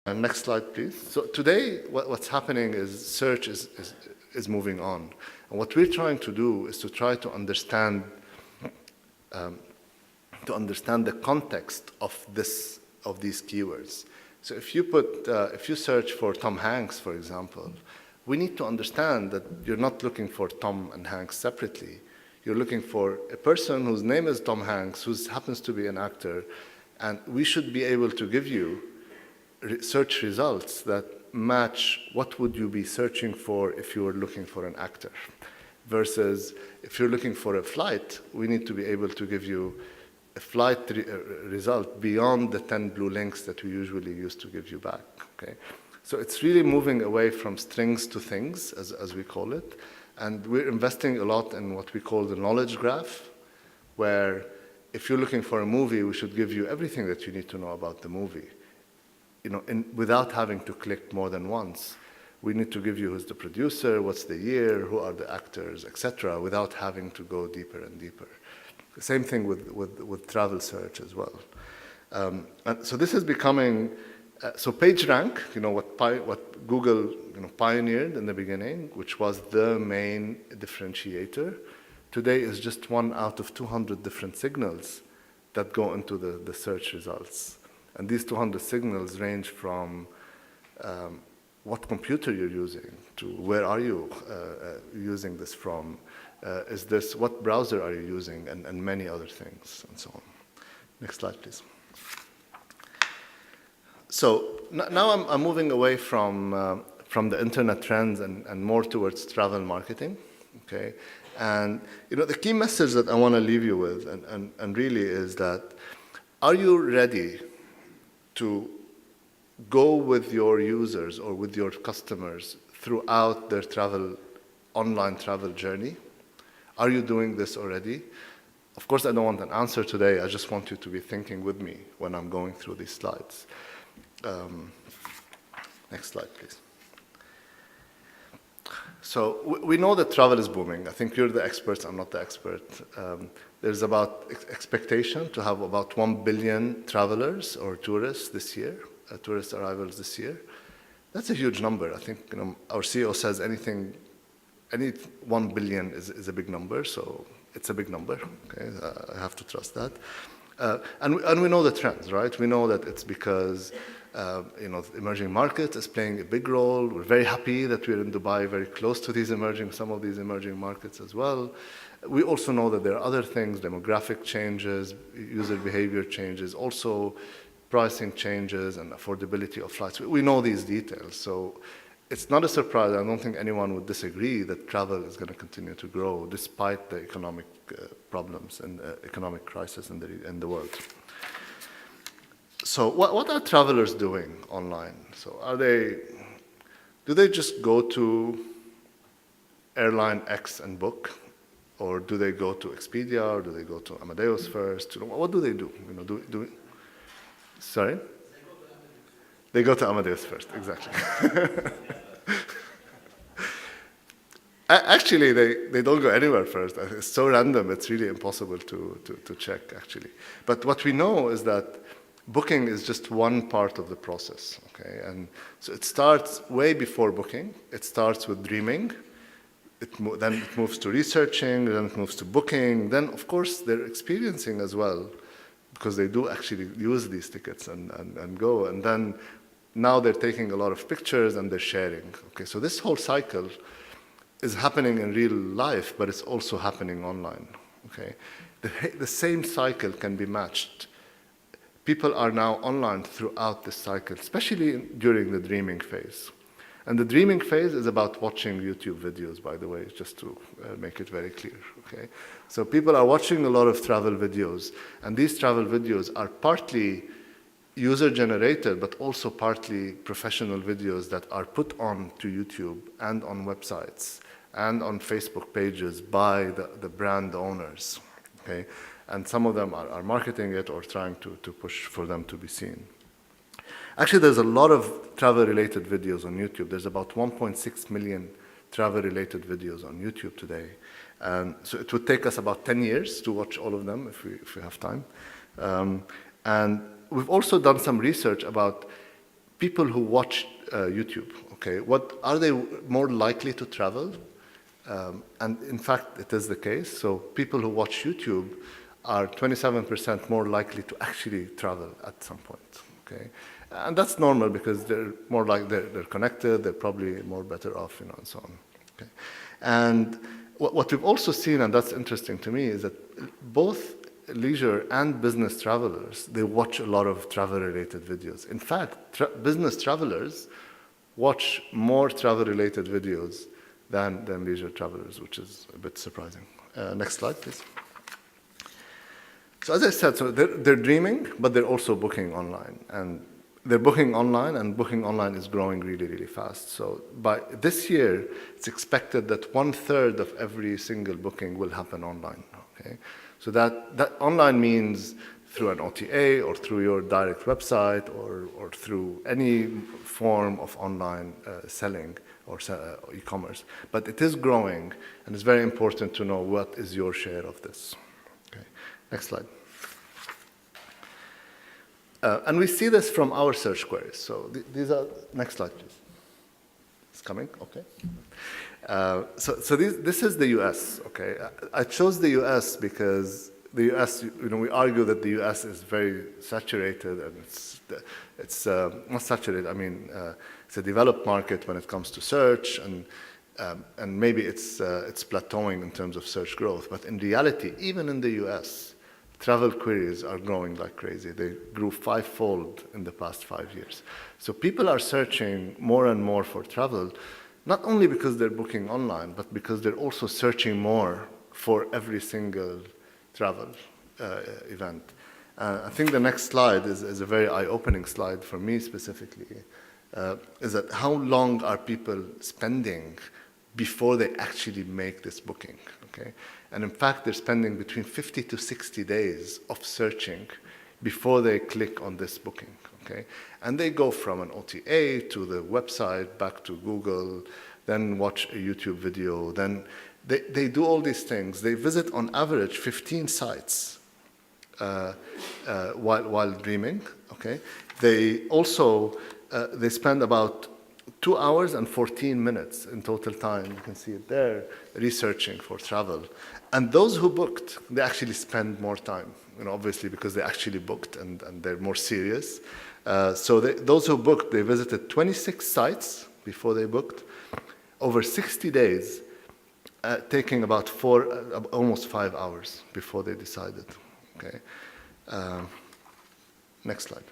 Next slide, please. So today, what's happening is search is moving on. And what we're trying to do is to try to understand the context of these keywords. So if you search for Tom Hanks, for example, we need to understand that you're not looking for Tom and Hanks separately. You're looking for a person whose name is Tom Hanks, who happens to be an actor, and we should be able to give you search results that match what would you be searching for if you were looking for an actor. Versus if you're looking for a flight, we need to be able to give you a flight result beyond the 10 blue links that we usually use to give you back. Okay? So it's really moving away from strings to things, as we call it. And we're investing a lot in what we call the knowledge graph, where if you're looking for a movie, we should give you everything that you need to know about the movie. Without having to click more than once. We need to give you who's the producer, what's the year, who are the actors, etc., without having to go deeper and deeper. The same thing with travel search as well. And so this is becoming, so PageRank, what Google pioneered in the beginning, which was the main differentiator, today is just one out of 200 different signals that go into the search results. And these 200 signals range from what computer you're using to where are you using this from, what browser are you using, and many other things, and so on. Next slide, please. So now I'm moving away from the internet trends and more towards travel marketing, okay? And the key message that I want to leave you with, and really is that, are you ready to go with your users or with your customers throughout their online travel journey? Are you doing this already? Of course, I don't want an answer today. I just want you to be thinking with me when I'm going through these slides. Next slide, please. So we know that travel is booming. I think you're the experts. I'm not the expert. There's about expectation to have about 1 billion travelers or tourists this year, tourist arrivals this year. That's a huge number. I think our CEO says any 1 billion is a big number, so it's a big number. Okay, I have to trust that. And we know the trends, right? We know that it's because emerging markets is playing a big role. We're very happy that we're in Dubai, very close to some of these emerging markets as well. We also know that there are other things, demographic changes, user behavior changes, also pricing changes and affordability of flights. We know these details. So it's not a surprise. I don't think anyone would disagree that travel is going to continue to grow despite the economic problems and economic crisis in the world. So what are travelers doing online? So do they just go to airline X and book? Or do they go to Expedia, or do they go to Amadeus first? What do they do? Sorry? They go to Amadeus first, exactly. Actually, they don't go anywhere first. It's so random, it's really impossible to check, actually. But what we know is that booking is just one part of the process, okay? And so it starts way before booking. It starts with dreaming. Then it moves to researching, then it moves to booking. Then, of course, they're experiencing as well, because they do actually use these tickets and go. And then now they're taking a lot of pictures and they're sharing. Okay, so this whole cycle is happening in real life, but it's also happening online. Okay, the same cycle can be matched. People are now online throughout this cycle, especially during the dreaming phase. And the dreaming phase is about watching YouTube videos, by the way, just to make it very clear, okay? So people are watching a lot of travel videos, and these travel videos are partly user-generated, but also partly professional videos that are put on to YouTube and on websites and on Facebook pages by the brand owners, okay? And some of them are marketing it or trying to push for them to be seen. Actually, there's a lot of travel-related videos on YouTube. There's about 1.6 million travel-related videos on YouTube today. And so it would take us about 10 years to watch all of them if we have time. And we've also done some research about people who watch YouTube, okay, what are they more likely to travel? And in fact, it is the case. So people who watch YouTube are 27% more likely to actually travel at some point, okay? And that's normal because they're more like they're connected, they're probably more better off, you know, and so on. Okay? And what we've also seen, and that's interesting to me, is that both leisure and business travelers, they watch a lot of travel-related videos. In fact, business travelers watch more travel-related videos than leisure travelers, which is a bit surprising. Next slide, please. So as I said, so they're dreaming, but they're also booking online. And they're booking online, and booking online is growing really, really fast. So by this year, it's expected that 1/3 of every single booking will happen online, okay? So that online means through an OTA or through your direct website or through any form of online selling or e-commerce. But it is growing, and it's very important to know what is your share of this. Okay. Next slide. And we see this from our search queries. So these are, next slide, please. It's coming, okay. So this is the US, okay. I chose the US because the US, you know, we argue that the US is very saturated, and it's not saturated, I mean, it's a developed market when it comes to search, and maybe it's plateauing in terms of search growth. But in reality, even in the US, travel queries are growing like crazy. They grew 5-fold in the past 5 years. So people are searching more and more for travel, not only because they're booking online, but because they're also searching more for every single travel event. I think the next slide is a very eye-opening slide for me specifically, is that how long are people spending before they actually make this booking, okay? And in fact, they're spending between 50 to 60 days of searching before they click on this booking, okay? And they go from an OTA to the website, back to Google, then watch a YouTube video, then they do all these things. They visit on average 15 sites while dreaming, okay? They also, they spend about 2 hours and 14 minutes in total time, you can see it there, researching for travel. And those who booked, they actually spend more time, you know, obviously because they actually booked and they're more serious. So those who booked, they visited 26 sites before they booked, over 60 days, taking about almost 5 hours before they decided, okay? Next slide.